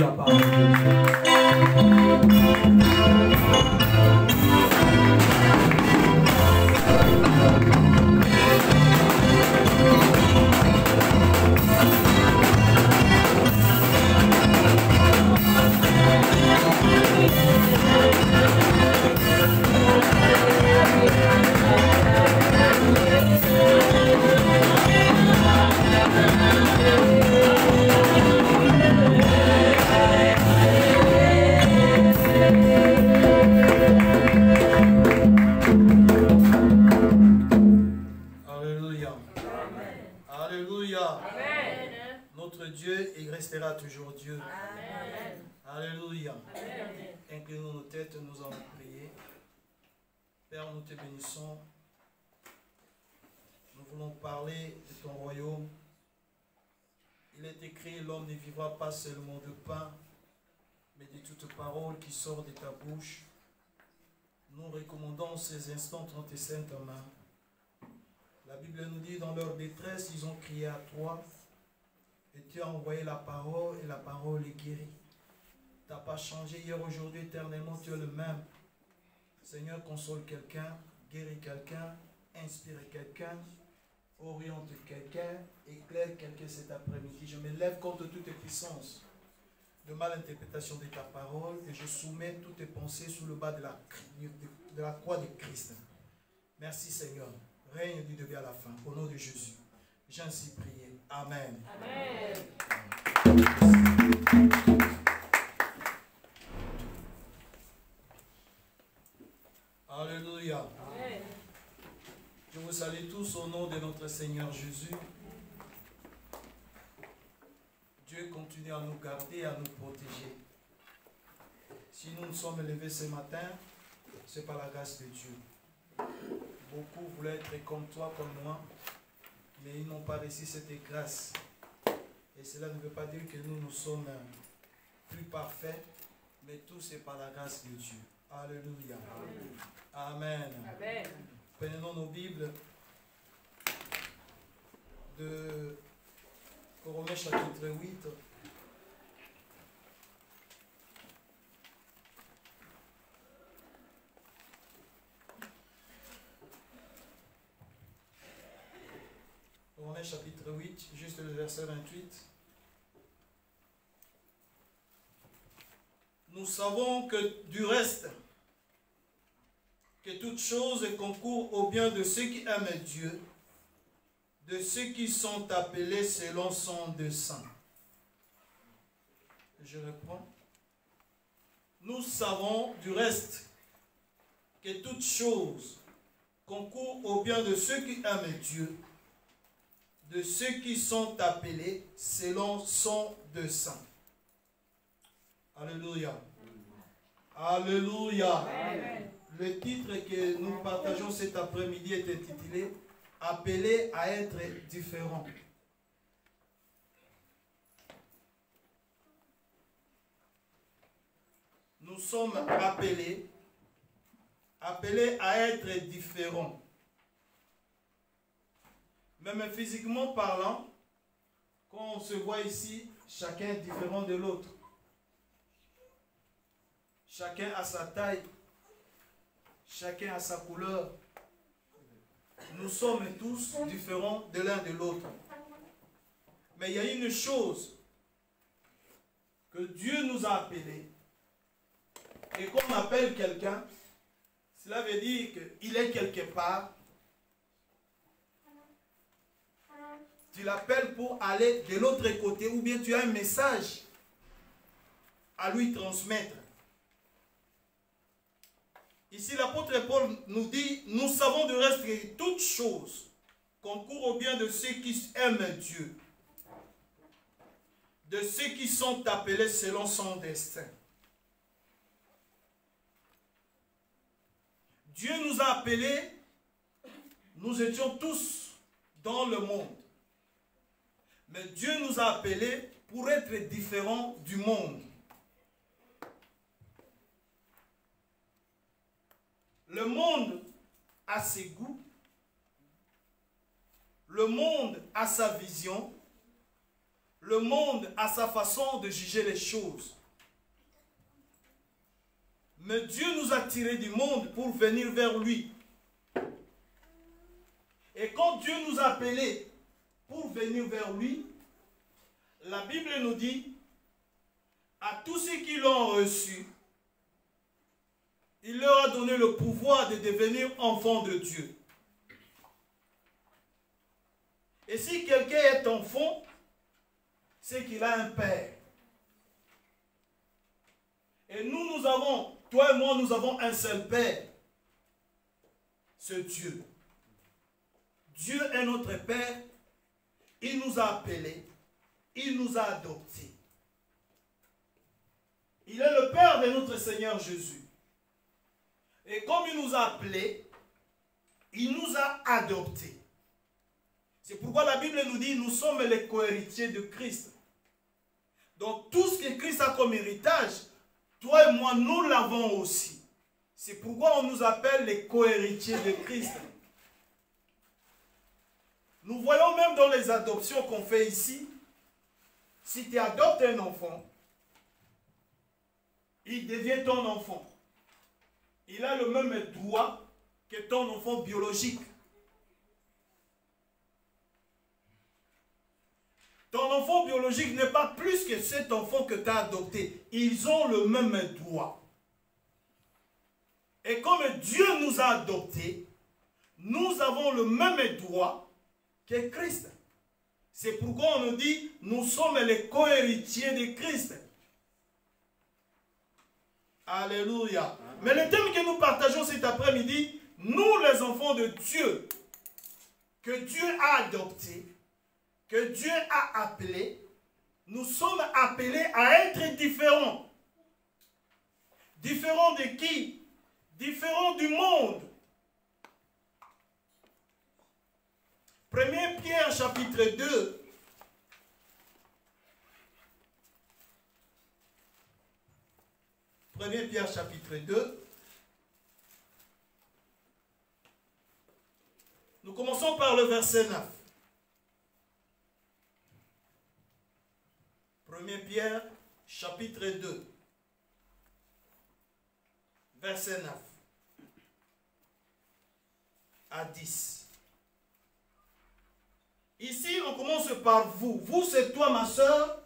La parole de Dieu. Toujours Dieu. Amen. Alléluia. Inclinons nos têtes, nous allons prier. Père, nous te bénissons. Nous voulons parler de ton royaume. Il est écrit, l'homme ne vivra pas seulement de pain, mais de toute parole qui sort de ta bouche. Nous recommandons ces instants dans tes saintes mains. La Bible nous dit, dans leur détresse, ils ont crié à toi. Et tu as envoyé la parole et la parole est guérie. Tu n'as pas changé hier, aujourd'hui, éternellement, tu es le même. Seigneur, console quelqu'un, guéris quelqu'un, inspire quelqu'un, oriente quelqu'un, éclaire quelqu'un cet après-midi. Je me lève contre toute puissance de malinterprétation de ta parole et je soumets toutes tes pensées sous le bas de la croix de Christ. Merci Seigneur. Règne du début à la fin. Au nom de Jésus. J'ai ainsi prié. Amen. Amen. Alléluia. Amen. Je vous salue tous au nom de notre Seigneur Jésus. Dieu continue à nous garder et à nous protéger. Si nous nous sommes levés ce matin, c'est par la grâce de Dieu. Beaucoup voulaient être comme toi, comme moi, mais ils n'ont pas reçu cette grâce. Et cela ne veut pas dire que nous sommes plus parfaits, mais tout c'est par la grâce de Dieu. Alléluia. Amen. Amen. Prenons nos Bibles de Romains chapitre 8. Romains chapitre 8, juste le verset 28. Nous savons que du reste, que toute chose concourt au bien de ceux qui aiment Dieu, de ceux qui sont appelés selon son dessein. Je reprends. Nous savons du reste que toute chose concourt au bien de ceux qui aiment Dieu, de ceux qui sont appelés selon son dessein. Alléluia. Alléluia. Amen. Le titre que nous partageons cet après-midi est intitulé « Appelé à être différent ». Nous sommes appelés à être différents. Même physiquement parlant, quand on se voit ici, chacun est différent de l'autre. Chacun a sa taille, chacun a sa couleur. Nous sommes tous différents de l'un de l'autre. Mais il y a une chose que Dieu nous a appelés. Et quand on appelle quelqu'un, cela veut dire qu'il est quelque part. Tu l'appelles pour aller de l'autre côté ou bien tu as un message à lui transmettre. Ici, l'apôtre Paul nous dit, nous savons du reste que toute chose concourt au bien de ceux qui aiment Dieu, de ceux qui sont appelés selon son destin. Dieu nous a appelés, nous étions tous dans le monde. Mais Dieu nous a appelés pour être différents du monde. Le monde a ses goûts. Le monde a sa vision. Le monde a sa façon de juger les choses. Mais Dieu nous a tirés du monde pour venir vers lui. Et quand Dieu nous a appelés pour venir vers lui, la Bible nous dit, à tous ceux qui l'ont reçu, il leur a donné le pouvoir de devenir enfants de Dieu. Et si quelqu'un est enfant, c'est qu'il a un père. Et nous avons, toi et moi, nous avons un seul père. C'est Dieu. Dieu est notre père. Il nous a appelés. Il nous a adoptés. Il est le père de notre Seigneur Jésus. Et comme il nous a appelés, il nous a adoptés. C'est pourquoi la Bible nous dit, nous sommes les co-héritiers de Christ. Donc tout ce que Christ a comme héritage, toi et moi, nous l'avons aussi. C'est pourquoi on nous appelle les co-héritiers de Christ. Nous voyons même dans les adoptions qu'on fait ici, si tu adoptes un enfant, il devient ton enfant. Il a le même droit que ton enfant biologique. Ton enfant biologique n'est pas plus que cet enfant que tu as adopté. Ils ont le même droit. Et comme Dieu nous a adoptés, nous avons le même droit que Christ. C'est pourquoi on nous dit, nous sommes les co-héritiers de Christ. Alléluia. Mais le thème que nous partageons cet après-midi, nous les enfants de Dieu, que Dieu a adoptés, que Dieu a appelés, nous sommes appelés à être différents. Différents de qui? Différents du monde. 1 Pierre chapitre 2. Pierre chapitre 2. Nous commençons par le verset 9. 1 Pierre chapitre 2. Verset 9 à 10. Ici, on commence par vous. Vous, c'est toi, ma soeur.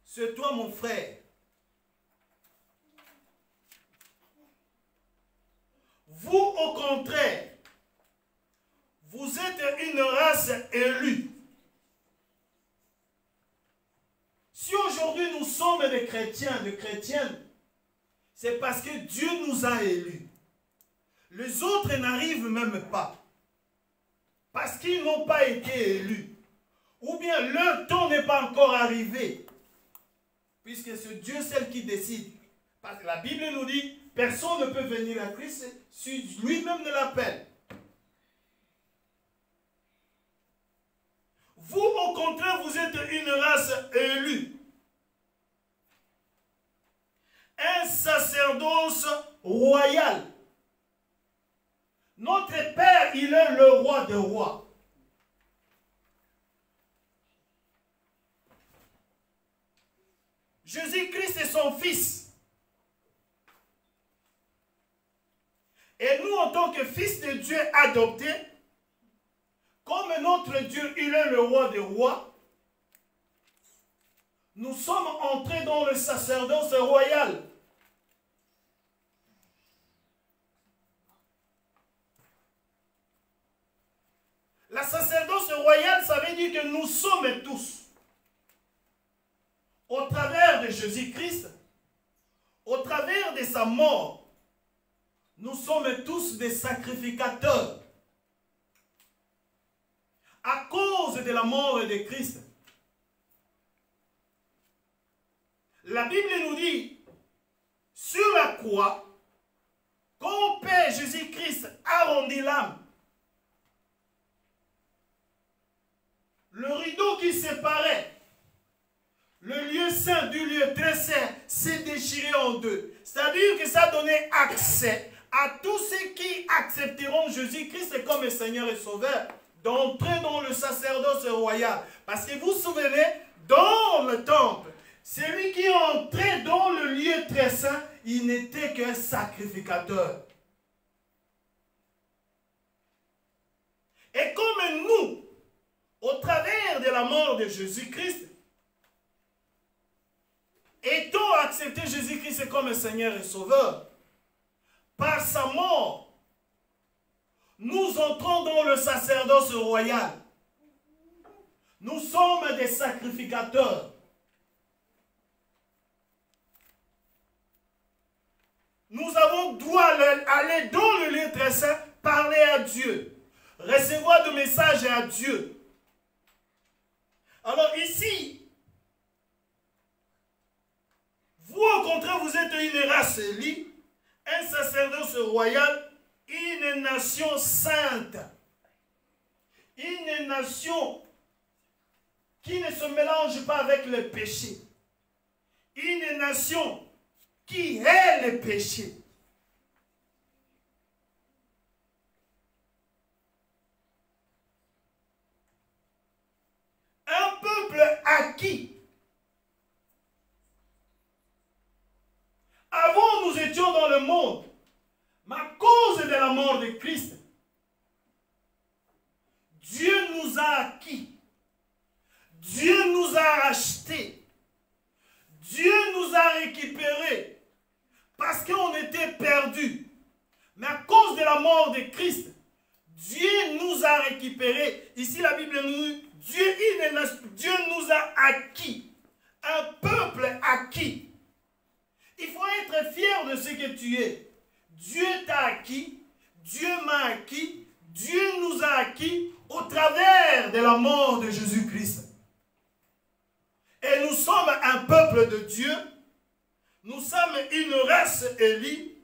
C'est toi, mon frère. Vous, au contraire, vous êtes une race élue. Si aujourd'hui nous sommes des chrétiens, des chrétiennes, c'est parce que Dieu nous a élus. Les autres n'arrivent même pas. Parce qu'ils n'ont pas été élus. Ou bien leur temps n'est pas encore arrivé. Puisque c'est Dieu seul qui décide. Parce que la Bible nous dit, personne ne peut venir à Christ si lui-même ne l'appelle. Vous, au contraire, vous êtes une race élue. Un sacerdoce royal. Notre Père, il est le roi des rois. Jésus-Christ est son fils. Et nous, en tant que fils de Dieu adoptés, comme notre Dieu, il est le roi des rois, nous sommes entrés dans le sacerdoce royal. La sacerdoce royale, ça veut dire que nous sommes tous, au travers de Jésus-Christ, au travers de sa mort, nous sommes tous des sacrificateurs. À cause de la mort de Christ. La Bible nous dit, sur la croix, quand Père Jésus-Christ a rendu l'âme, le rideau qui séparait le lieu saint du lieu très saint s'est déchiré en deux. C'est-à-dire que ça donnait accès à tous ceux qui accepteront Jésus-Christ comme Seigneur et Sauveur d'entrer dans le sacerdoce royal. Parce que vous vous souvenez, dans le temple. Celui qui entrait dans le lieu très saint, il n'était qu'un sacrificateur. Et comme nous, au travers de la mort de Jésus-Christ, étant accepté Jésus-Christ comme Seigneur et Sauveur, par sa mort, nous entrons dans le sacerdoce royal. Nous sommes des sacrificateurs. Nous avons droit aller dans le lieu très saint, parler à Dieu, recevoir des messages à Dieu. Alors ici, vous au contraire, vous êtes une race élue, un sacerdoce royal, une nation sainte, une nation qui ne se mélange pas avec le péché, une nation qui est le péché. Un peuple acquis. Avant, nous étions dans le monde, mais à cause de la mort de Christ, Dieu nous a acquis. Dieu nous a rachetés. Dieu nous a récupérés. Parce qu'on était perdus. Mais à cause de la mort de Christ, Dieu nous a récupérés. Ici, la Bible nous dit, Dieu nous a acquis. Un peuple acquis. Il faut être fier de ce que tu es. Dieu t'a acquis. Dieu m'a acquis. Dieu nous a acquis au travers de la mort de Jésus-Christ. Et nous sommes un peuple de Dieu. Nous sommes une race élue.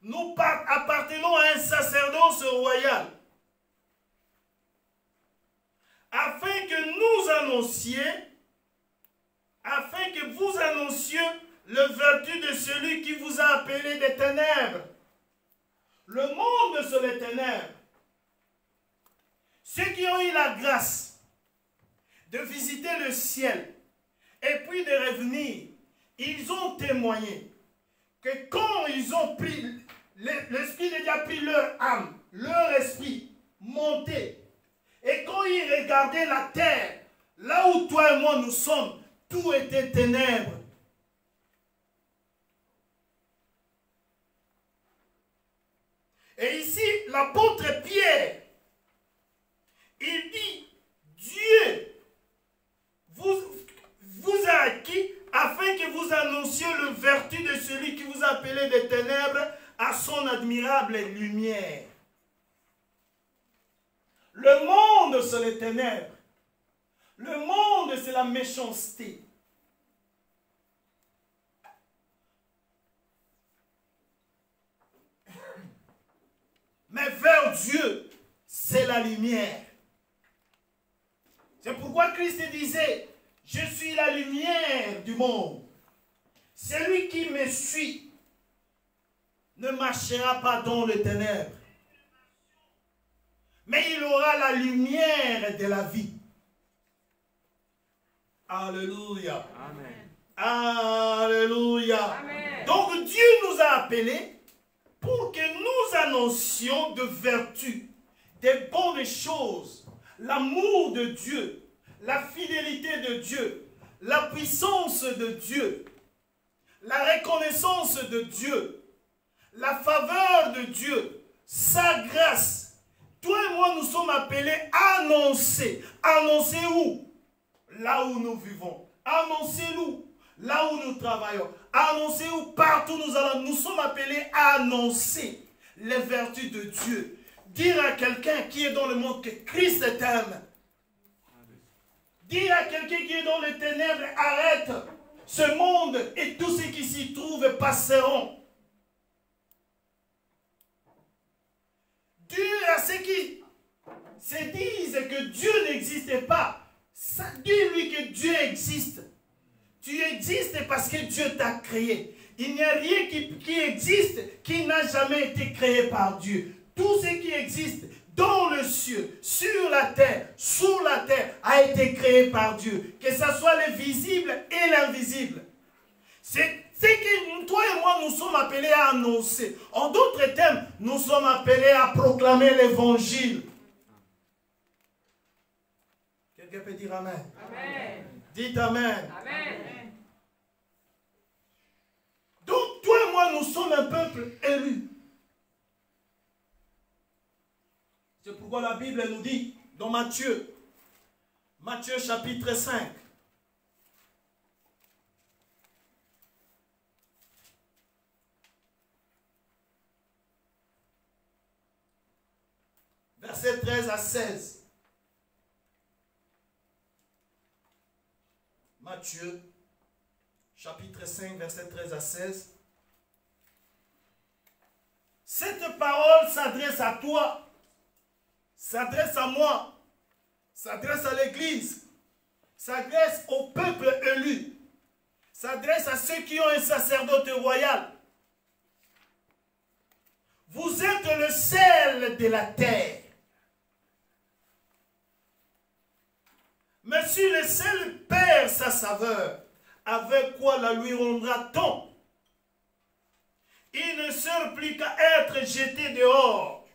Nous appartenons à un sacerdoce royal. Afin que nous annoncions, afin que vous annonciez le vertu de celui qui vous a appelé des ténèbres. Le monde sur les ténèbres. Ceux qui ont eu la grâce de visiter le ciel et puis de revenir, ils ont témoigné que quand ils ont pris, l'Esprit de Dieu a pris leur âme, leur esprit, monté, et quand ils regardaient la terre, là où toi et moi nous sommes, tout était ténèbres. Et ici, l'apôtre Pierre, il dit, Dieu vous a acquis afin que vous annonciez le vertu de celui qui vous a appelé des ténèbres à son admirable lumière. Le monde, c'est les ténèbres. Le monde, c'est la méchanceté. Mais vers Dieu, c'est la lumière. C'est pourquoi Christ disait, je suis la lumière du monde. Celui qui me suit ne marchera pas dans les ténèbres, mais il aura la lumière de la vie. Alléluia. Amen. Alléluia. Amen. Donc Dieu nous a appelés pour que nous annoncions de vertu, des bonnes choses, l'amour de Dieu, la fidélité de Dieu, la puissance de Dieu, la reconnaissance de Dieu, la faveur de Dieu, sa grâce. Toi et moi, nous sommes appelés à annoncer. Annoncer où? Là où nous vivons. Annoncer où? Là où nous travaillons. Annoncer où? Partout nous allons. Nous sommes appelés à annoncer les vertus de Dieu. Dire à quelqu'un qui est dans le monde que Christ t'aime. Dire à quelqu'un qui est dans les ténèbres, arrête. Ce monde et tous ceux qui s'y trouvent passeront. Dieu à ceux qui se disent que Dieu n'existe pas. Dis-lui que Dieu existe. Tu existes parce que Dieu t'a créé. Il n'y a rien qui existe qui n'a jamais été créé par Dieu. Tout ce qui existe dans le ciel, sur la terre, sous la terre, a été créé par Dieu. Que ce soit le visible et l'invisible. C'est que toi et moi, nous sommes appelés à annoncer. En d'autres termes, nous sommes appelés à proclamer l'évangile. Quelqu'un peut dire Amen. Amen. Dites Amen. Amen. Donc, toi et moi, nous sommes un peuple élu. C'est pourquoi la Bible nous dit, dans Matthieu chapitre 5, versets 13 à 16. Matthieu, chapitre 5, verset 13 à 16. Cette parole s'adresse à toi, s'adresse à moi, s'adresse à l'Église, s'adresse au peuple élu, s'adresse à ceux qui ont un sacerdoce royal. Vous êtes le sel de la terre. Mais si le sel perd sa saveur, avec quoi la lui rendra-t-on? Il ne sert plus qu'à être jeté dehors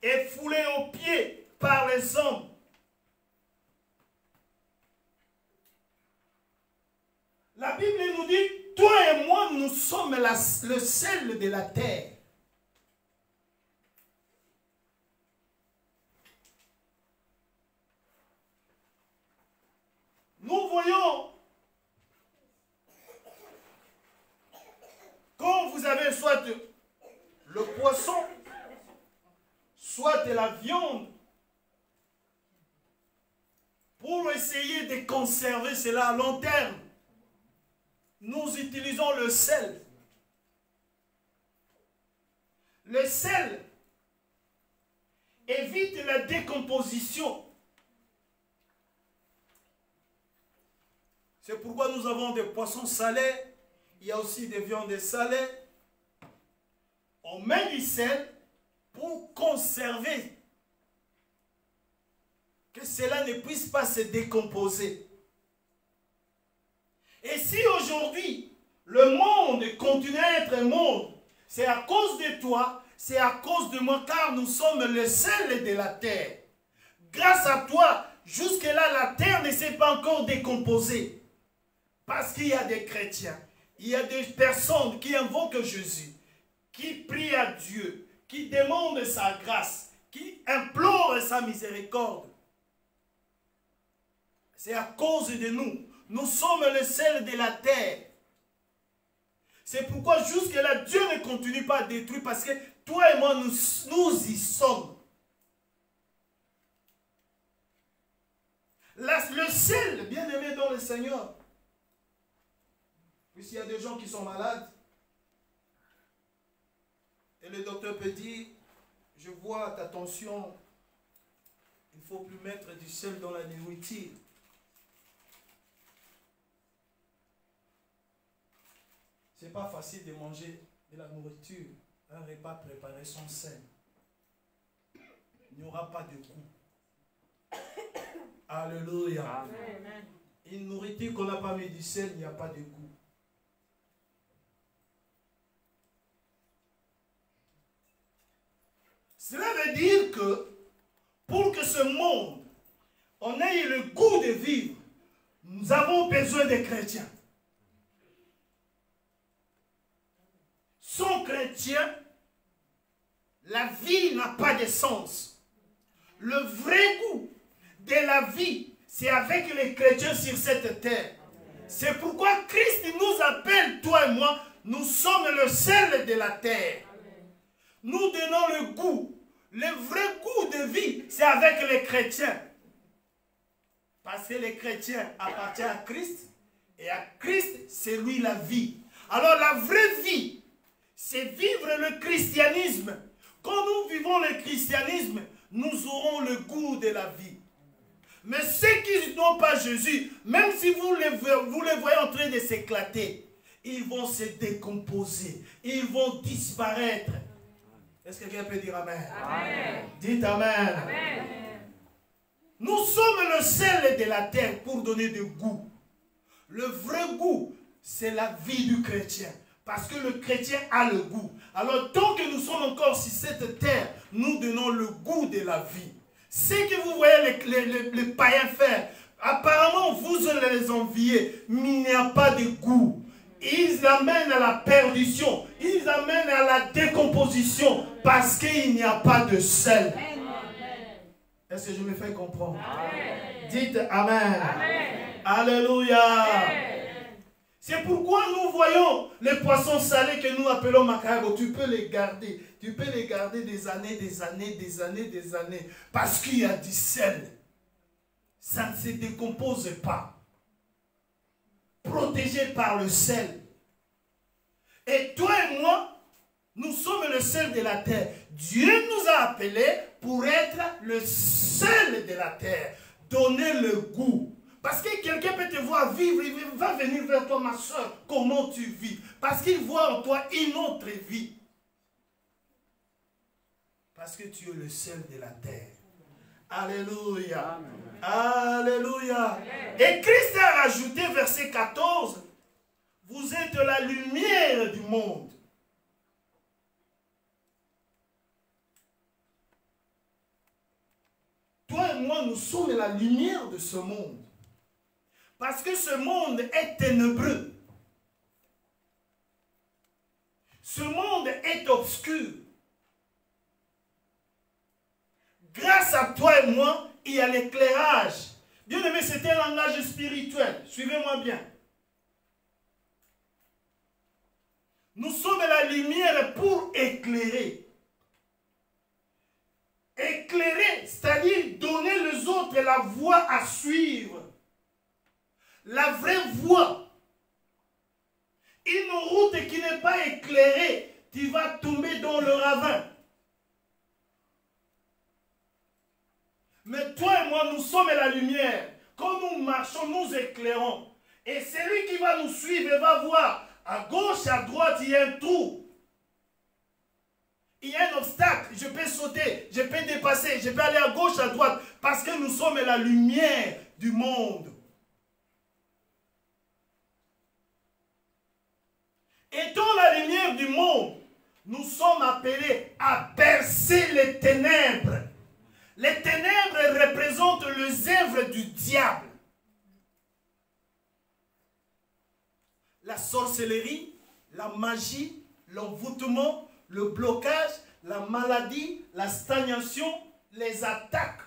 et foulé aux pieds par les hommes. La Bible nous dit, toi et moi, nous sommes le sel de la terre. Nous voyons, quand vous avez soit le poisson, soit de la viande, pour essayer de conserver cela à long terme, nous utilisons le sel. Le sel évite la décomposition. C'est pourquoi nous avons des poissons salés, il y a aussi des viandes salées. On met du sel pour conserver, que cela ne puisse pas se décomposer. Et si aujourd'hui, le monde continue à être un monde, c'est à cause de toi, c'est à cause de moi, car nous sommes le sel de la terre. Grâce à toi, jusque-là, la terre ne s'est pas encore décomposée. Parce qu'il y a des chrétiens, il y a des personnes qui invoquent Jésus, qui prient à Dieu, qui demandent sa grâce, qui implorent sa miséricorde. C'est à cause de nous. Nous sommes le sel de la terre. C'est pourquoi jusque-là, Dieu ne continue pas à détruire parce que toi et moi, nous y sommes. Le sel, bien aimé dans le Seigneur. Puisqu'il y a des gens qui sont malades, et le docteur peut dire, je vois ta tension, il ne faut plus mettre du sel dans la nourriture. Ce n'est pas facile de manger de la nourriture, un repas préparé sans sel. Il n'y aura pas de goût. Alléluia. Amen. Une nourriture qu'on n'a pas mis du sel, il n'y a pas de goût. Cela veut dire que pour que ce monde, on ait le goût de vivre, nous avons besoin des chrétiens. Sans chrétien, la vie n'a pas de sens. Le vrai goût de la vie, c'est avec les chrétiens sur cette terre. C'est pourquoi Christ nous appelle, toi et moi, nous sommes le sel de la terre. Nous donnons le goût. Le vrai goût de vie, c'est avec les chrétiens. Parce que les chrétiens appartiennent à Christ. Et à Christ, c'est lui la vie. Alors la vraie vie, c'est vivre le christianisme. Quand nous vivons le christianisme, nous aurons le goût de la vie. Mais ceux qui n'ont pas Jésus, même si vous les voyez en train de s'éclater, ils vont se décomposer, ils vont disparaître. Est-ce que quelqu'un peut dire Amen? Amen. Dites Amen. Amen. Nous sommes le sel de la terre pour donner du goût. Le vrai goût, c'est la vie du chrétien. Parce que le chrétien a le goût. Alors, tant que nous sommes encore sur cette terre, nous donnons le goût de la vie. Ce que vous voyez les païens faire, apparemment, vous les enviez, mais il n'y a pas de goût. Ils amènent à la perdition. Ils amènent à la décomposition parce qu'il n'y a pas de sel. Est-ce que je me fais comprendre? Amen. Dites Amen. Amen. Alléluia. C'est pourquoi nous voyons les poissons salés que nous appelons macarons. Tu peux les garder. Tu peux les garder des années, des années, des années, des années. Parce qu'il y a du sel. Ça ne se décompose pas. Protégé par le sel. Et toi et moi, nous sommes le sel de la terre. Dieu nous a appelés pour être le sel de la terre. Donner le goût. Parce que quelqu'un peut te voir vivre, il va venir vers toi, ma soeur, comment tu vis. Parce qu'il voit en toi une autre vie. Parce que tu es le sel de la terre. Alléluia. Amen. Alléluia. Amen. Et Christ a rajouté, verset 14, vous êtes la lumière du monde. Toi et moi, nous sommes la lumière de ce monde. Parce que ce monde est ténébreux. Ce monde est obscur. Grâce à toi et moi, il y a l'éclairage. Bien aimé, c'est un langage spirituel. Suivez-moi bien. Nous sommes la lumière pour éclairer. Éclairer, c'est-à-dire donner aux autres la voie à suivre. La vraie voie. Une route qui n'est pas éclairée, tu vas tomber dans le ravin. Mais toi et moi, nous sommes la lumière. Quand nous marchons, nous éclairons. Et celui qui va nous suivre va voir, à gauche, à droite, il y a un trou. Il y a un obstacle, je peux sauter, je peux dépasser, je peux aller à gauche, à droite, parce que nous sommes la lumière du monde. Étant la lumière du monde, nous sommes appelés à percer les ténèbres. Les ténèbres représentent les œuvres du diable. La sorcellerie, la magie, l'envoûtement, le blocage, la maladie, la stagnation, les attaques.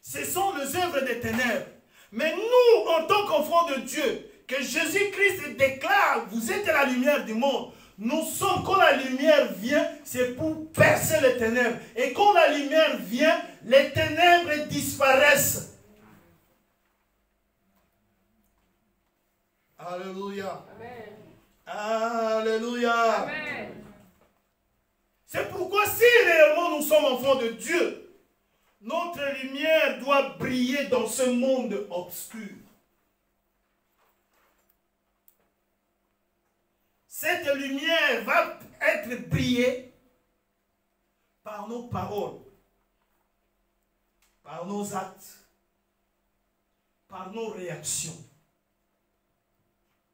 Ce sont les œuvres des ténèbres. Mais nous, en tant qu'enfants de Dieu, que Jésus-Christ déclare, vous êtes la lumière du monde. Nous sommes, quand la lumière vient, c'est pour percer les ténèbres. Et quand la lumière vient, les ténèbres disparaissent. Alléluia. Amen. Alléluia. Amen. C'est pourquoi si réellement nous sommes enfants de Dieu, notre lumière doit briller dans ce monde obscur. Cette lumière va être brillée par nos paroles, par nos actes, par nos réactions,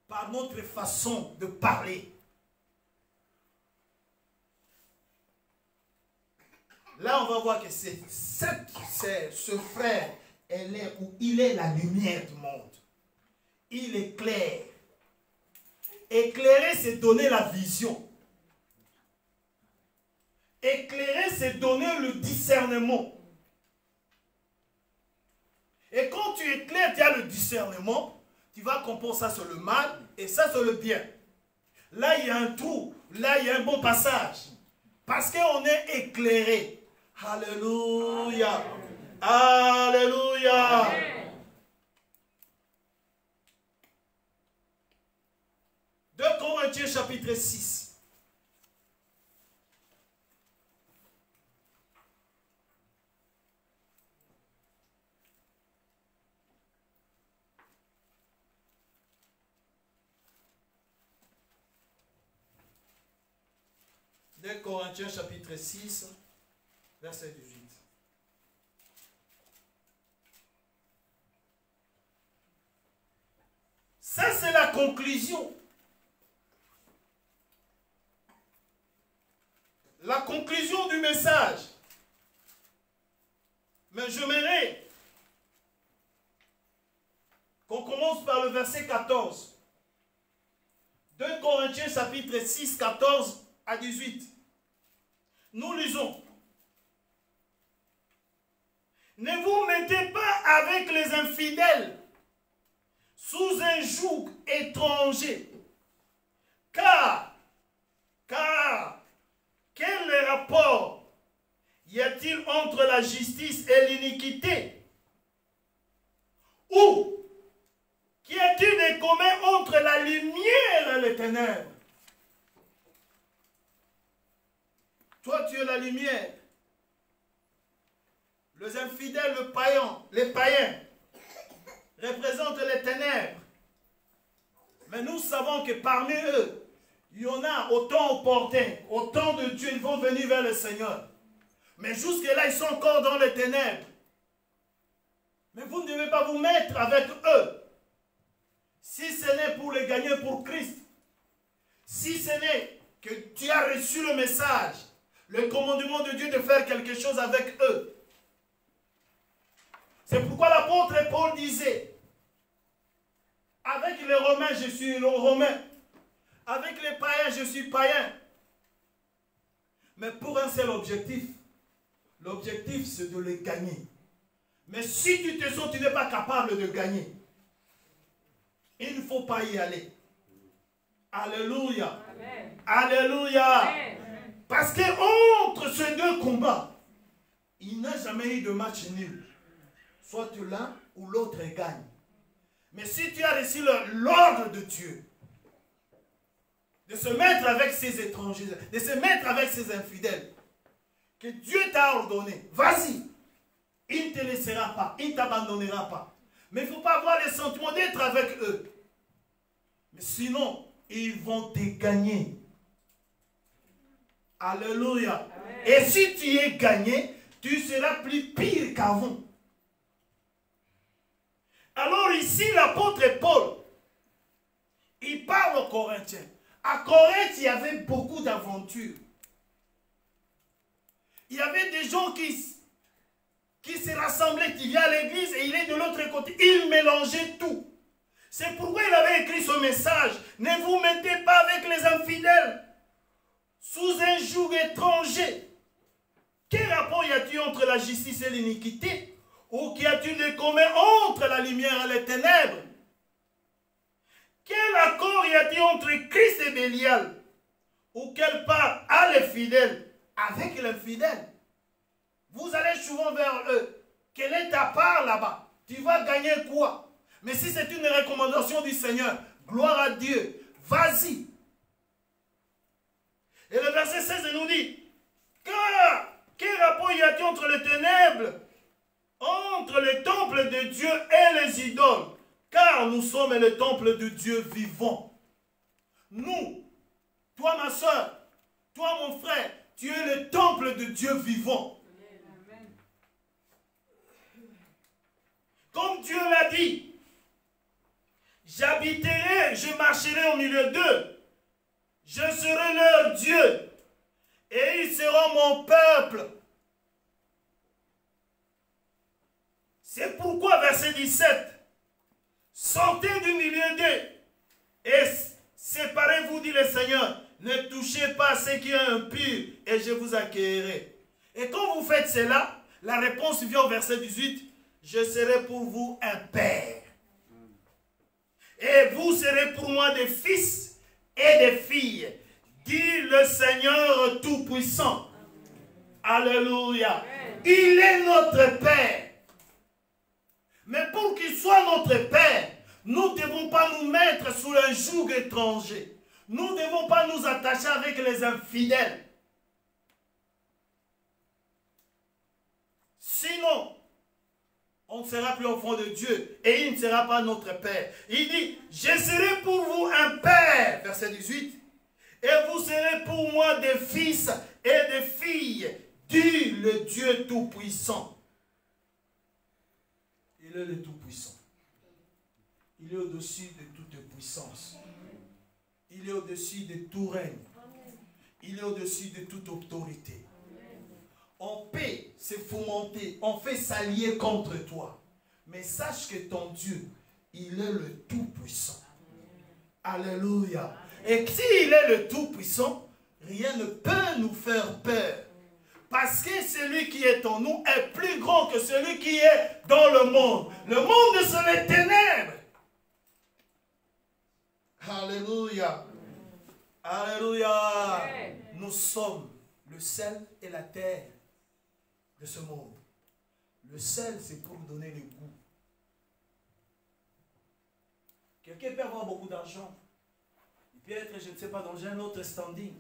par notre façon de parler. Là, on va voir que c'est ce frère, il est la lumière du monde. Il éclaire. Éclairer, c'est donner la vision. Éclairer, c'est donner le discernement. Et quand tu éclaires, tu as le discernement, tu vas comprendre ça sur le mal et ça sur le bien. Là, il y a un trou. Là, il y a un bon passage. Parce qu'on est éclairé. Alléluia. Alléluia. Amen. 2 Corinthiens chapitre 6. 2 Corinthiens chapitre 6, verset 18. Ça, c'est la conclusion. La conclusion du message. Mais j'aimerais qu'on commence par le verset 14. 2 Corinthiens chapitre 6, 14 à 18. Nous lisons. Ne vous mettez pas avec les infidèles sous un joug étranger. Car, quel rapport y a-t-il entre la justice et l'iniquité? Ou qu'y a-t-il de commun entre la lumière et les ténèbres? Toi, tu es la lumière. Les infidèles, les païens, représentent les ténèbres. Mais nous savons que parmi eux, il y en a autant opportuns, autant de Dieu, ils vont venir vers le Seigneur. Mais jusque-là, ils sont encore dans les ténèbres. Mais vous ne devez pas vous mettre avec eux. Si ce n'est pour les gagner pour Christ, si ce n'est que tu as reçu le message, le commandement de Dieu de faire quelque chose avec eux. C'est pourquoi l'apôtre Paul disait, avec les Romains, je suis Romain. Avec les païens, je suis païen. Mais pour un seul objectif. L'objectif, c'est de les gagner. Mais si tu te sens, tu n'es pas capable de gagner. Il ne faut pas y aller. Alléluia. Amen. Alléluia. Amen. Parce qu'entre ces deux combats, il n'y a jamais eu de match nul. Soit l'un ou l'autre gagne. Mais si tu as reçu l'ordre de Dieu, de se mettre avec ces étrangers, de se mettre avec ces infidèles, que Dieu t'a ordonné, vas-y. Il ne te laissera pas, il ne t'abandonnera pas. Mais il ne faut pas avoir le sentiment d'être avec eux. Mais sinon, ils vont te gagner. Alléluia. Amen. Et si tu es gagné, tu seras plus pire qu'avant. Alors ici, l'apôtre Paul, il parle aux Corinthiens. À Corinthe, il y avait beaucoup d'aventures. Il y avait des gens qui se rassemblaient, qui viennent à l'église et il est de l'autre côté. Il mélangeait tout. C'est pourquoi il avait écrit ce message. Ne vous mettez pas avec les infidèles sous un joug étranger. Quel rapport y a-t-il entre la justice et l'iniquité? Ou qu'y a-t-il de commun entre la lumière et les ténèbres? Quel accord y a-t-il entre Christ et Bélial? Ou quelle part a les fidèles avec les fidèles? Vous allez souvent vers eux. Quelle est ta part là-bas? Tu vas gagner quoi? Mais si c'est une recommandation du Seigneur, gloire à Dieu, vas-y. Et le verset 16 nous dit, car quel rapport y a-t-il entre les ténèbres, entre le temple de Dieu et les idoles? Car nous sommes le temple de Dieu vivant. Nous, toi ma soeur, toi mon frère, tu es le temple de Dieu vivant. Amen. Comme Dieu l'a dit, j'habiterai, je marcherai au milieu d'eux. Je serai leur Dieu et ils seront mon peuple. C'est pourquoi, verset 17, sortez du milieu d'eux et séparez-vous, dit le Seigneur. Ne touchez pas à ceux qui sont impurs et je vous accueillerai. Et quand vous faites cela, la réponse vient au verset 18. Je serai pour vous un père. Et vous serez pour moi des fils et des filles, dit le Seigneur Tout-Puissant. Alléluia. Il est notre Père. Mais pour qu'il soit notre Père, nous ne devons pas nous mettre sous un joug étranger. Nous ne devons pas nous attacher avec les infidèles. Sinon, on ne sera plus enfant de Dieu et il ne sera pas notre Père. Il dit, je serai pour vous un Père, verset 18, Et vous serez pour moi des fils et des filles, dit le Dieu Tout-Puissant. Il est le Tout-Puissant. Il est au-dessus de toute puissance. Il est au-dessus de tout règne. Il est au-dessus de toute autorité. On peut se fomenter, on fait s'allier contre toi. Mais sache que ton Dieu, il est le Tout-Puissant. Alléluia. Et s'il est le Tout-Puissant, rien ne peut nous faire peur. Parce que celui qui est en nous est plus grand que celui qui est dans le monde. Le monde sont les ténèbres. Alléluia. Alléluia. Nous sommes le sel et la terre de ce monde. Le sel, c'est pour donner le goût. Quelqu'un peut avoir beaucoup d'argent. Il peut être, je ne sais pas, dans un autre standing.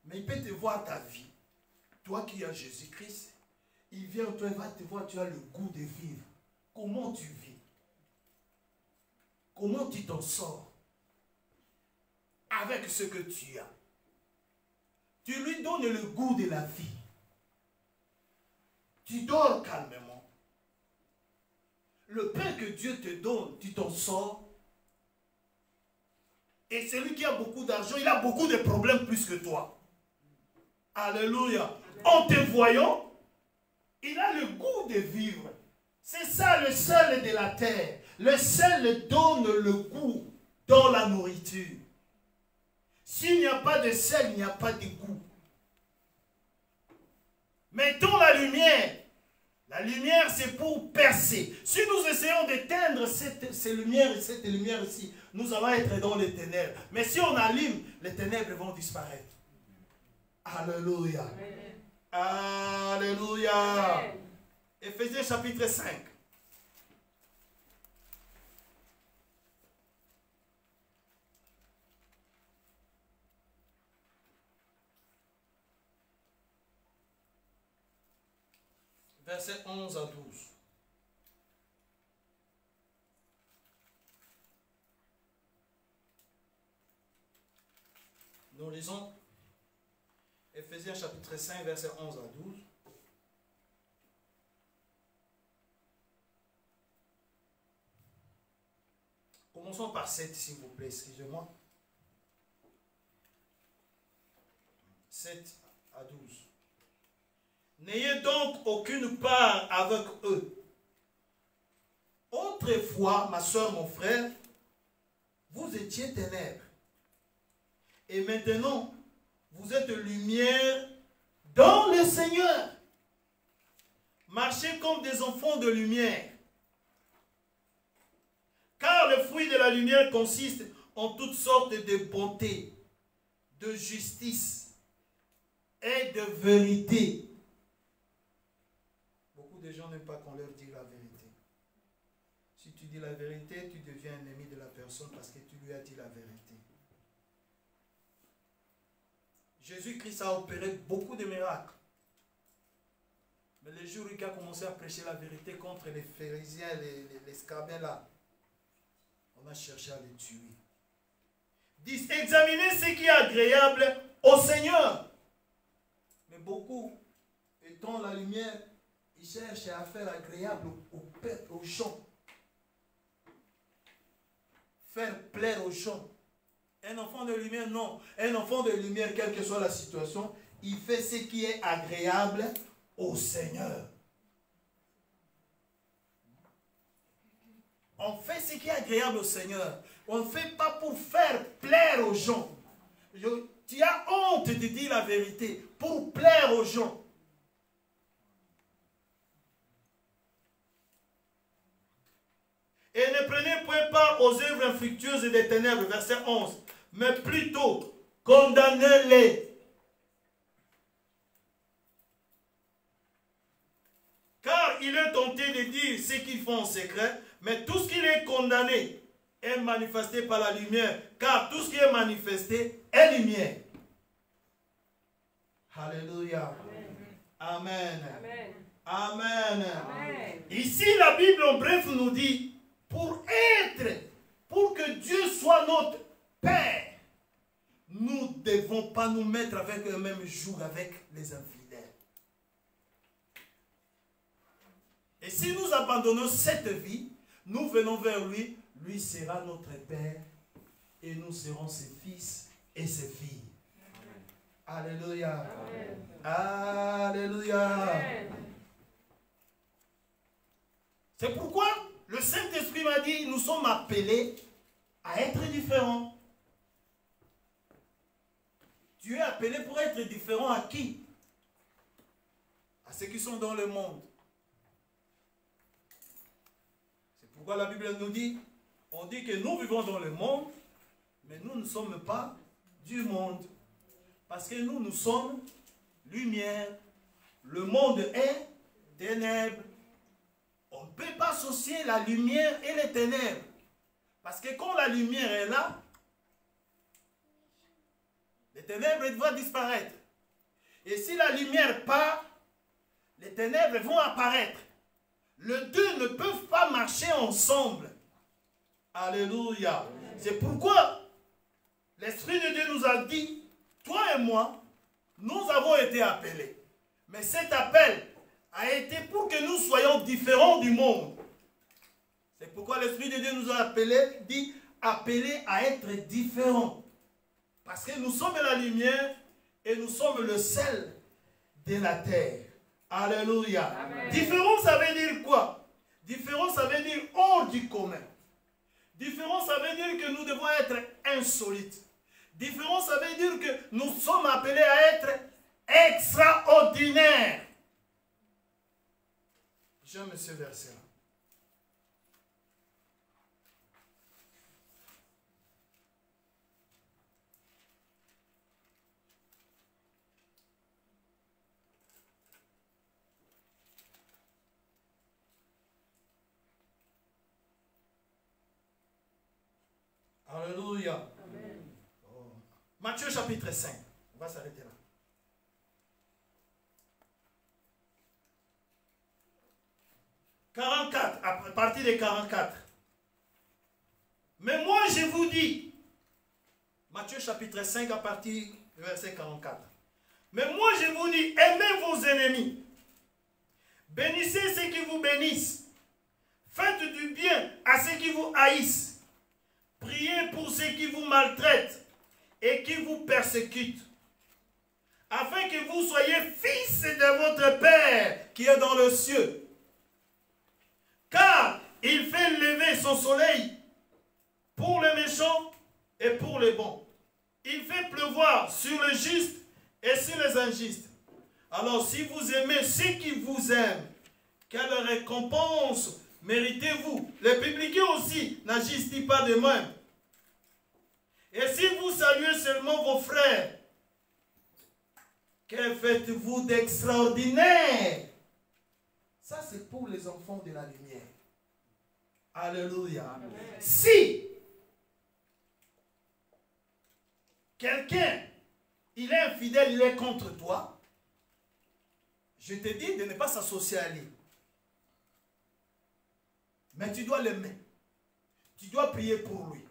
Mais il peut te voir ta vie. Toi qui as Jésus-Christ, il vient, toi, il va te voir, tu as le goût de vivre. Comment tu vis? Comment tu t'en sors avec ce que tu as? Tu lui donnes le goût de la vie. Tu dors calmement. Le pain que Dieu te donne, tu t'en sors. Et celui qui a beaucoup d'argent, il a beaucoup de problèmes plus que toi. Alléluia. En te voyant, il a le goût de vivre. C'est ça le sel de la terre. Le sel donne le goût dans la nourriture. S'il n'y a pas de sel, il n'y a pas de goût. Mettons la lumière. La lumière, c'est pour percer. Si nous essayons d'éteindre cette lumière ici, nous allons être dans les ténèbres. Mais si on allume, les ténèbres vont disparaître. Alléluia. Amen. Alléluia. Amen. Éphésiens chapitre 5. Versets 11 à 12. Nous lisons Éphésiens chapitre 5, versets 11 à 12. Commençons par 7, s'il vous plaît, excusez-moi. 7 à 12. N'ayez donc aucune part avec eux. Autrefois, ma soeur, mon frère, vous étiez ténèbres. Et maintenant, vous êtes lumière dans le Seigneur. Marchez comme des enfants de lumière. Car le fruit de la lumière consiste en toutes sortes de bonté, de justice et de vérité. Beaucoup de gens n'aiment pas qu'on leur dise la vérité. Si tu dis la vérité, tu deviens ennemi de la personne parce que tu lui as dit la vérité. Jésus-Christ a opéré beaucoup de miracles. Mais le jour où il a commencé à prêcher la vérité contre les pharisiens, les scabins là, on a cherché à les tuer. Dis, examinez ce qui est agréable au Seigneur. Mais beaucoup, étant la lumière, ils cherchent à faire agréable aux gens. Faire plaire aux gens. Un enfant de lumière, non. Un enfant de lumière, quelle que soit la situation, il fait ce qui est agréable au Seigneur. On fait ce qui est agréable au Seigneur. On ne fait pas pour faire plaire aux gens. Tu as honte de dire la vérité pour plaire aux gens. Et ne prenez point part aux œuvres infructueuses des ténèbres, verset 11. Mais plutôt, condamnez-les. Car il est tenté de dire ce qu'ils font en secret, mais tout ce qui est condamné est manifesté par la lumière, car tout ce qui est manifesté est lumière. Alléluia. Amen. Amen. Amen. Amen. Ici, la Bible en bref nous dit, pour que Dieu soit notre Père, nous devons pas nous mettre avec le même joug avec les infidèles. Et si nous abandonnons cette vie, nous venons vers lui, lui sera notre Père et nous serons ses fils et ses filles. Amen. Alléluia. Amen. Alléluia. Amen. C'est pourquoi le Saint-Esprit m'a dit, nous sommes appelés à être différents. Tu es appelé pour être différent à qui? À ceux qui sont dans le monde. C'est pourquoi la Bible nous dit, on dit que nous vivons dans le monde, mais nous ne sommes pas du monde. Parce que nous sommes lumière. Le monde est ténèbres. On ne peut pas associer la lumière et les ténèbres. Parce que quand la lumière est là, les ténèbres vont disparaître. Et si la lumière part, les ténèbres vont apparaître. Les deux ne peuvent pas marcher ensemble. Alléluia. C'est pourquoi l'Esprit de Dieu nous a dit, toi et moi, nous avons été appelés. Mais cet appel a été pour que nous soyons différents du monde. C'est pourquoi l'Esprit de Dieu nous a appelés, dit, appelés à être différents. Parce que nous sommes la lumière et nous sommes le sel de la terre. Alléluia. Amen. Différent, ça veut dire quoi? Différent, ça veut dire hors du commun. Différent, ça veut dire que nous devons être insolites. Différent, ça veut dire que nous sommes appelés à être extraordinaires. J'aime ce verset-là. Alléluia. Amen. Oh. Matthieu chapitre 5. On va s'arrêter là. À partir de 44. Mais moi je vous dis, Matthieu chapitre 5 à partir du verset 44. Mais moi je vous dis, aimez vos ennemis. Bénissez ceux qui vous bénissent. Faites du bien à ceux qui vous haïssent. Priez pour ceux qui vous maltraitent et qui vous persécutent, afin que vous soyez fils de votre Père qui est dans le cieux. Car il fait lever son soleil pour les méchants et pour les bons. Il fait pleuvoir sur les justes et sur les injustes. Alors si vous aimez ceux qui vous aiment, quelle récompense méritez-vous? Les publicains aussi n'agissent-ils pas de même? Et si vous saluez seulement vos frères, que faites-vous d'extraordinaire? Ça, c'est pour les enfants de la lumière. Alléluia. Amen. Si quelqu'un, il est infidèle, il est contre toi, je te dis de ne pas s'associer à lui. Mais tu dois l'aimer. Tu dois prier pour lui.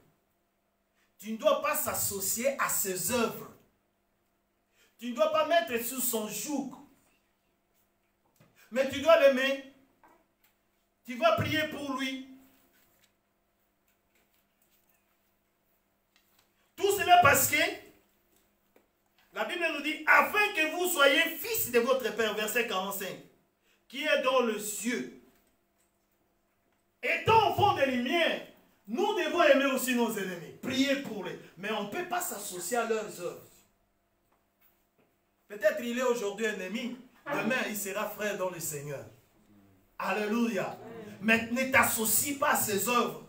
Tu ne dois pas s'associer à ses œuvres. Tu ne dois pas mettre sous son joug. Mais tu dois l'aimer. Tu vas prier pour lui. Tout cela parce que la Bible nous dit, afin que vous soyez fils de votre Père, verset 45, qui est dans le cieux. Étant enfants de lumière, nous devons aimer aussi nos ennemis, prier pour eux. Mais on ne peut pas s'associer à leurs œuvres. Peut-être il est aujourd'hui ennemi, demain il sera frère dans le Seigneur. Alléluia. Mais ne t'associe pas à ses œuvres.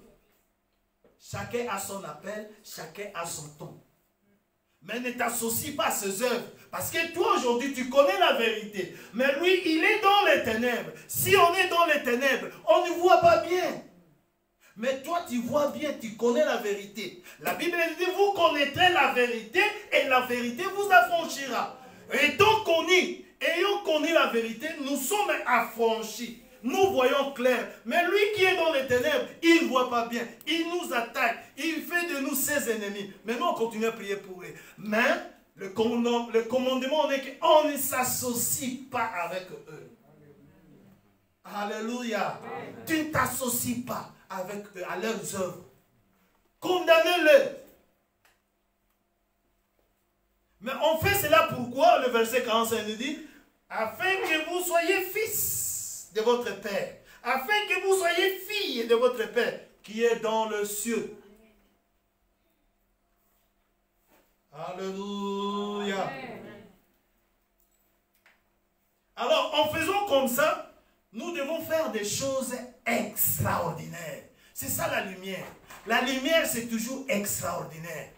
Chacun a son appel, chacun a son ton. Mais ne t'associe pas à ses œuvres. Parce que toi aujourd'hui tu connais la vérité. Mais lui il est dans les ténèbres. Si on est dans les ténèbres, on ne voit pas bien. Mais toi tu vois bien, tu connais la vérité. La Bible dit vous connaîtrez la vérité et la vérité vous affranchira. Ayant connu la vérité, nous sommes affranchis. nous voyons clair. Mais lui qui est dans les ténèbres, il ne voit pas bien. Il nous attaque. Il fait de nous ses ennemis. Mais nous, on continue à prier pour eux. Mais le commandement est qu'on ne s'associe pas avec eux. Alléluia. Tu ne t'associes pas avec eux, à leurs œuvres. Condamnez-les. Mais on fait cela pourquoi? Le verset 45 nous dit, afin que vous soyez fils de votre Père, afin que vous soyez filles de votre Père, qui est dans le cieux. Alléluia. Alors, en faisant comme ça, nous devons faire des choses extraordinaires. C'est ça la lumière. La lumière, c'est toujours extraordinaire.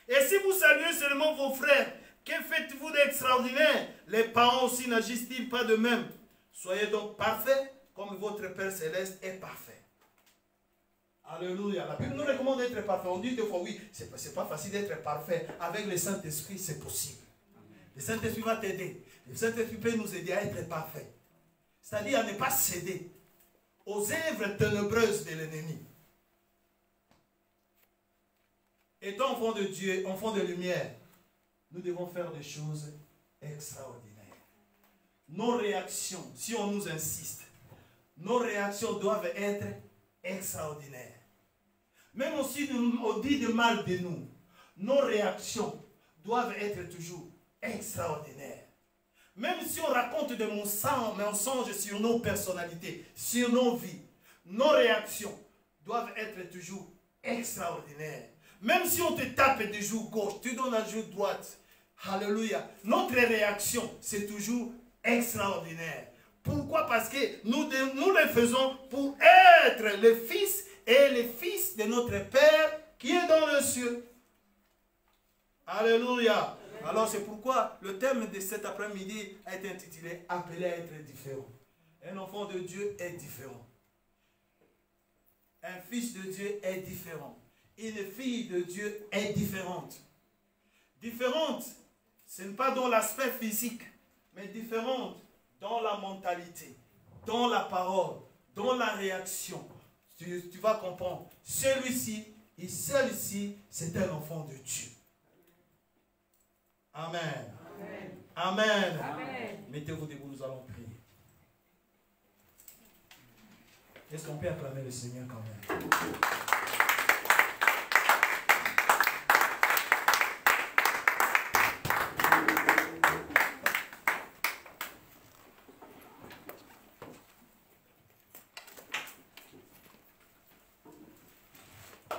Et si vous saluez seulement vos frères, que faites-vous d'extraordinaire? Les parents aussi n'agissent-ils pas de même? Soyez donc parfaits comme votre Père Céleste est parfait. Alléluia. La Bible nous recommande d'être parfait. On dit des fois, oui, c'est pas facile d'être parfait. Avec le Saint-Esprit, c'est possible. Le Saint-Esprit va t'aider. Le Saint-Esprit peut nous aider à être parfait. C'est-à-dire à ne pas céder aux œuvres ténébreuses de l'ennemi. Étant enfants de Dieu, enfants de lumière, nous devons faire des choses extraordinaires. Nos réactions, si on nous insiste, nos réactions doivent être extraordinaires. Même si on dit de mal de nous, nos réactions doivent être toujours extraordinaires. Même si on raconte de mensonges sur nos personnalités, sur nos vies, nos réactions doivent être toujours extraordinaires. Même si on te tape du joue gauche, tu donnes un joue droite. Alléluia. Notre réaction, c'est toujours extraordinaire. Pourquoi? Parce que nous le faisons pour être le fils et les fils de notre Père qui est dans le ciel. Alléluia. Alors c'est pourquoi le thème de cet après-midi a été intitulé « Appelé à être différent ». Un enfant de Dieu est différent. Un fils de Dieu est différent. Une fille de Dieu est différente. Différente, ce n'est pas dans l'aspect physique, mais différente dans la mentalité, dans la parole, dans la réaction. Tu vas comprendre. Celui-ci et celle-ci, c'est un enfant de Dieu. Amen. Amen. Amen. Amen. Mettez-vous debout, nous allons prier. Est-ce qu'on peut acclamer le Seigneur quand même?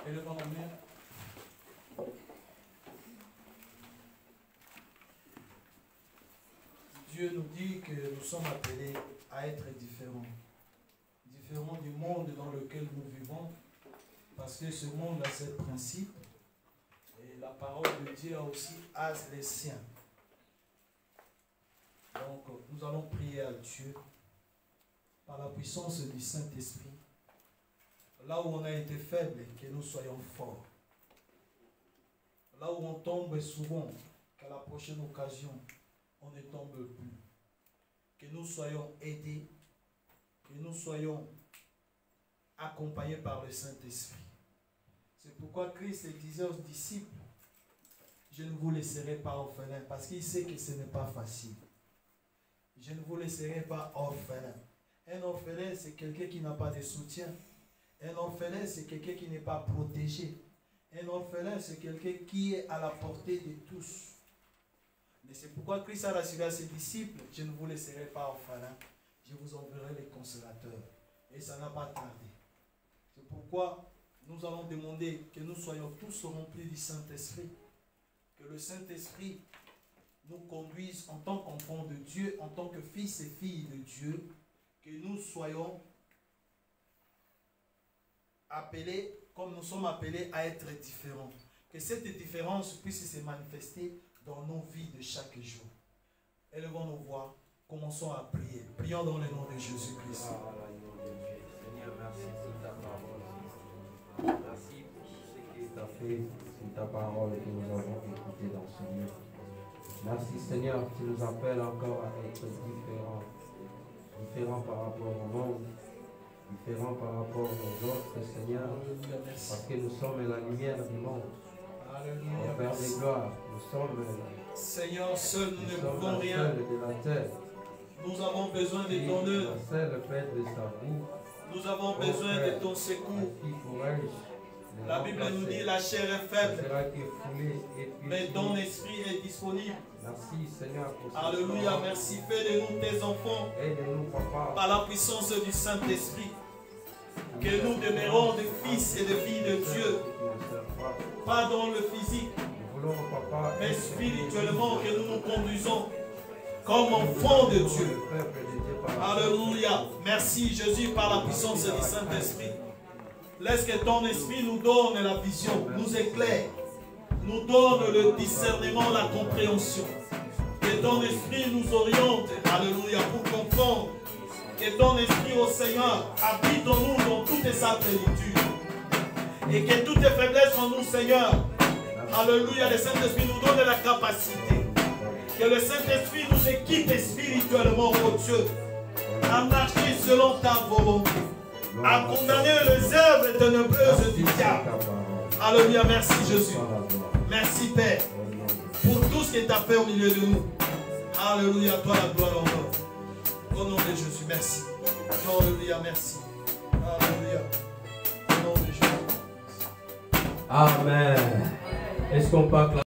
Et le nom Dieu nous dit que nous sommes appelés à être différents. Différents du monde dans lequel nous vivons. Parce que ce monde a ses principes. Et la parole de Dieu a aussi les siens. Donc nous allons prier à Dieu par la puissance du Saint-Esprit. Là où on a été faible, que nous soyons forts. Là où on tombe souvent, qu'à la prochaine occasion, on ne tombe plus. Que nous soyons aidés, que nous soyons accompagnés par le Saint-Esprit. C'est pourquoi Christ disait aux disciples, je ne vous laisserai pas orphelins, parce qu'il sait que ce n'est pas facile. Je ne vous laisserai pas orphelins. Un orphelin, c'est quelqu'un qui n'a pas de soutien. Un orphelin, c'est quelqu'un qui n'est pas protégé. Un orphelin, c'est quelqu'un qui est à la portée de tous. Mais c'est pourquoi Christ a rassuré à ses disciples, je ne vous laisserai pas orphelins, je vous enverrai les consolateurs. Et ça n'a pas tardé. C'est pourquoi nous allons demander que nous soyons tous remplis du Saint-Esprit. Que le Saint-Esprit nous conduise en tant qu'enfants de Dieu, en tant que fils et filles de Dieu, que nous soyons appelés, comme nous sommes appelés à être différents. Que cette différence puisse se manifester dans nos vies de chaque jour. Élevons nos voix, commençons à prier. Prions dans le nom de Jésus-Christ. Seigneur, merci pour ta parole. Merci pour ce que tu as fait, c'est ta parole que nous avons écoutée dans ce lieu. Merci Seigneur, tu nous appelles encore à être différents. différent par rapport au monde, différent par rapport aux autres, Seigneur, parce que nous sommes la lumière du monde. Au Père des gloires, nous sommes, Seigneur, seul nous ne sommes pouvons la rien. seule de la terre. Nous avons besoin de Et ton œuvre. la seule fête de sa vie. Nous avons besoin de ton secours. Qui pourrais-je La Bible nous dit la chair est faible, sera que foulée et mais puis ton esprit est disponible. merci Seigneur pour ce Alléluia, soir. merci. Fais de nous tes enfants Aide-nous, Papa. par la puissance du Saint-Esprit. Que nous demeurons des fils et des filles de Dieu, pas dans le physique, Nous voulons, Papa, mais être spirituellement, que nous nous conduisons comme enfants de Dieu. le peuple de Dieu par la Alléluia. Merci Jésus par la puissance du Saint-Esprit. Laisse que ton esprit nous donne la vision, nous éclaire, nous donne le discernement, la compréhension. Que ton esprit nous oriente, alléluia, pour comprendre. Que ton esprit, ô Seigneur, habite en nous dans toutes sa plénitude. Et que toutes les faiblesses en nous, Seigneur, alléluia, le Saint-Esprit nous donne la capacité. Que le Saint-Esprit nous équipe spirituellement, ô Dieu, à marcher selon ta volonté, à condamner les œuvres ténébreuses du diable. Alléluia, merci Jésus. Merci Père, pour tout ce que tu as fait au milieu de nous. Alléluia, toi la gloire en l'honneur. Au nom de Jésus, merci. Alléluia, merci. Alléluia. Au nom de Jésus. Amen. Est-ce qu'on peut acclamer?